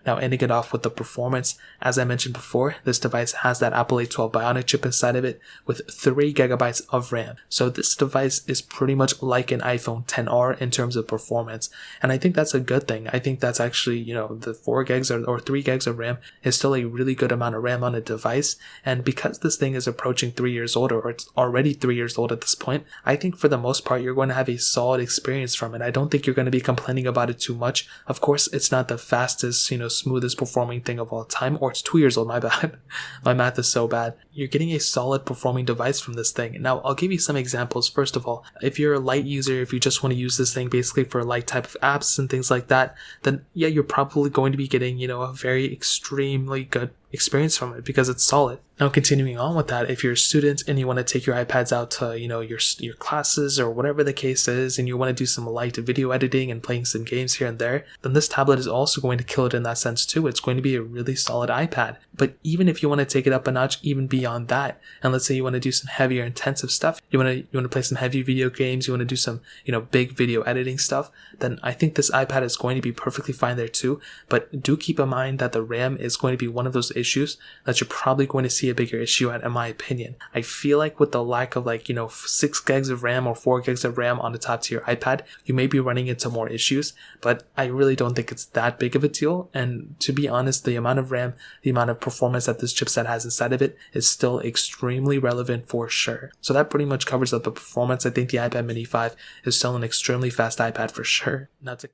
Now, ending it off with the performance, as I mentioned before, this device has that Apple A12 Bionic chip inside of it with 3GB of RAM. So this device is pretty much like an iPhone XR in terms of performance. And I think that's a good thing. I think that's actually, the 4 gigs or 3 gigs of RAM is still a really good amount of RAM on a device. And because this thing is approaching 3 years old, or it's already 3 years old at this point, I think for the most part, you're going to have a solid experience from it. I don't think you're going to be complaining about it too much. Of course, it's not the fastest, smoothest performing thing of all time, or it's 2 years old, my bad. My math is so bad. You're getting a solid performing device from this thing. Now, I'll give you some examples. First of all, if you're a light user, if you just want to use this thing basically for light type of apps and things like that, then yeah, you're probably going to be getting, a very extremely good experience from it because it's solid. Now, continuing on with that, if you're a student and you want to take your iPads out to, your classes or whatever the case is, and you want to do some light video editing and playing some games here and there, then this tablet is also going to kill it in that sense too. It's going to be a really solid iPad. But even if you want to take it up a notch, even beyond that, and let's say you want to do some heavier intensive stuff, you want to play some heavy video games, you want to do some, big video editing stuff, then I think this iPad is going to be perfectly fine there too. But do keep in mind that the RAM is going to be one of those issues that you're probably going to see a bigger issue at, in my opinion. I feel like with the lack of 6 gigs of RAM or 4 gigs of RAM on the top tier iPad, you may be running into more issues, but I really don't think it's that big of a deal. And to be honest, the amount of RAM, the amount of performance that this chipset has inside of it is still extremely relevant for sure. So that pretty much covers up the performance. I think the iPad mini 5 is still an extremely fast iPad for sure. Not to